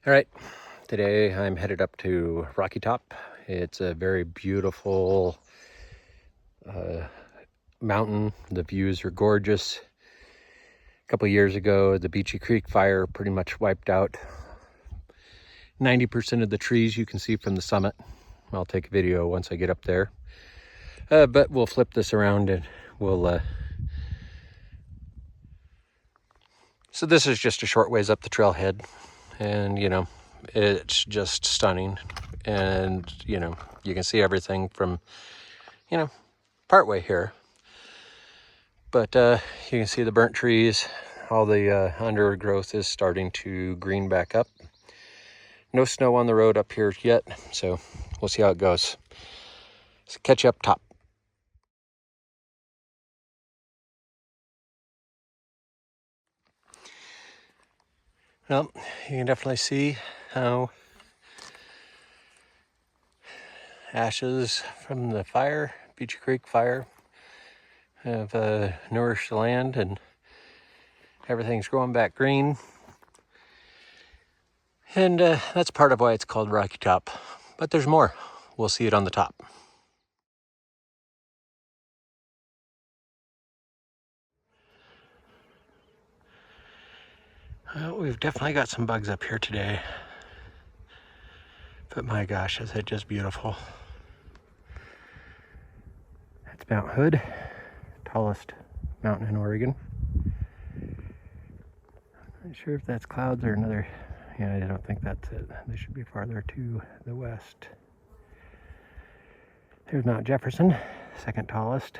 All right, today I'm headed up to Rocky Top. It's a very beautiful mountain. The views are gorgeous. A couple years ago, the Beachy Creek fire pretty much wiped out 90% of the trees you can see from the summit. I'll take a video once I get up there. But we'll flip this around and we'll... So this is just a short ways up the trailhead. And, it's just stunning. And, you can see everything from, partway here. But you can see the burnt trees. All the undergrowth is starting to green back up. No snow on the road up here yet, so we'll see how it goes. So catch you up top. Well, you can definitely see how ashes from the fire, Beachy Creek fire, have nourished the land, and everything's growing back green. And that's part of why it's called Rocky Top. But there's more. We'll see it on the top. We've definitely got some bugs up here today. But my gosh, is it just beautiful. That's Mount Hood, tallest mountain in Oregon. Not sure if that's clouds or another. Yeah, I don't think that's it. They should be farther to the west. There's Mount Jefferson, second tallest.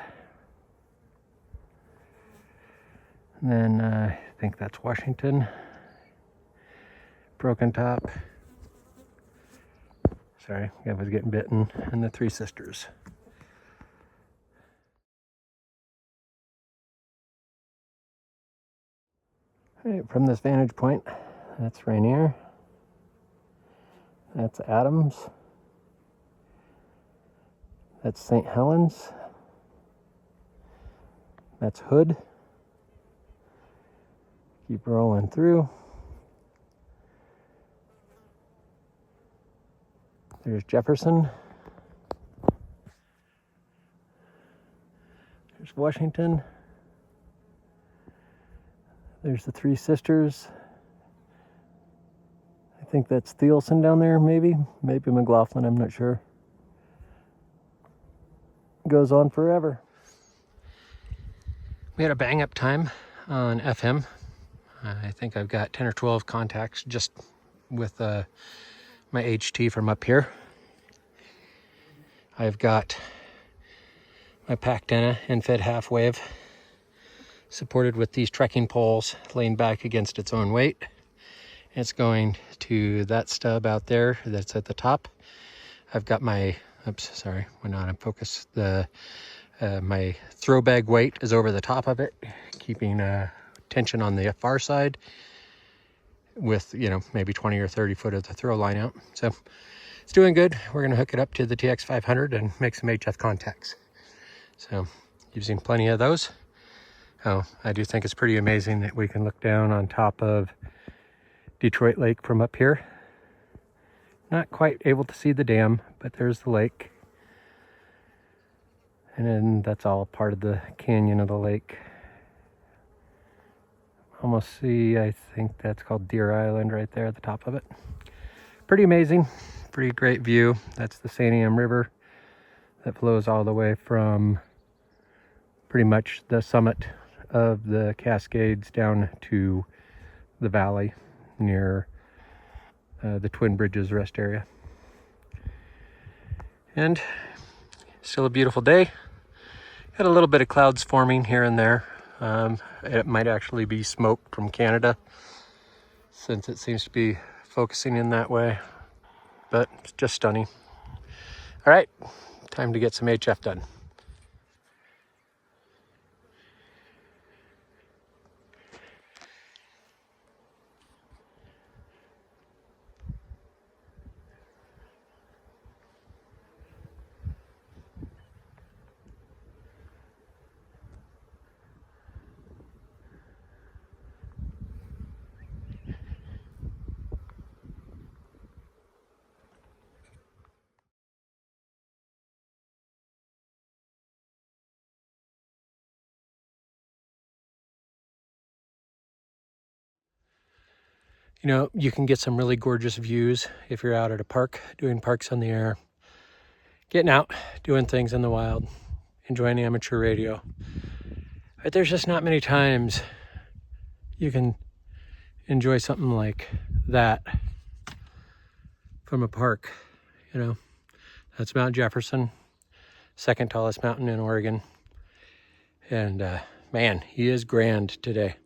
And then I think that's Washington. Broken Top. Sorry, I was getting bitten. And the Three Sisters. All right, from this vantage point, that's Rainier. That's Adams. That's St. Helens. That's Hood. Keep rolling through. There's Jefferson. There's Washington. There's the Three Sisters. I think that's Thielsen down there, maybe. Maybe McLaughlin, I'm not sure. Goes on forever. We had a bang up time on FM. I think I've got 10 or 12 contacts just with my HT from up here. I've got my Pactena end-fed half wave supported with these trekking poles laying back against its own weight. It's going to that stub out there that's at the top. I've got my, oops, sorry, we're not in focus. My throw bag weight is over the top of it, keeping tension on the far side with, maybe 20 or 30 foot of the throw line out. So it's doing good. We're going to hook it up to the TX500 and make some HF contacts. So you've seen plenty of those. Oh, I do think it's pretty amazing that we can look down on top of Detroit Lake from up here. Not quite able to see the dam, but there's the lake. And then that's all part of the canyon of the lake. Almost see, I think that's called Deer Island right there at the top of it. Pretty amazing, pretty great view. That's the Santiam River that flows all the way from pretty much the summit of the Cascades down to the valley near the Twin Bridges rest area. And still a beautiful day. Got a little bit of clouds forming here and there. It might actually be smoke from Canada since it seems to be focusing in that way, but it's just stunning. All right, time to get some HF done. You know, you can get some really gorgeous views if you're out at a park, doing parks on the air, getting out, doing things in the wild, enjoying amateur radio. But there's just not many times you can enjoy something like that from a park, you know. That's Mount Jefferson, second tallest mountain in Oregon. And man, he is grand today.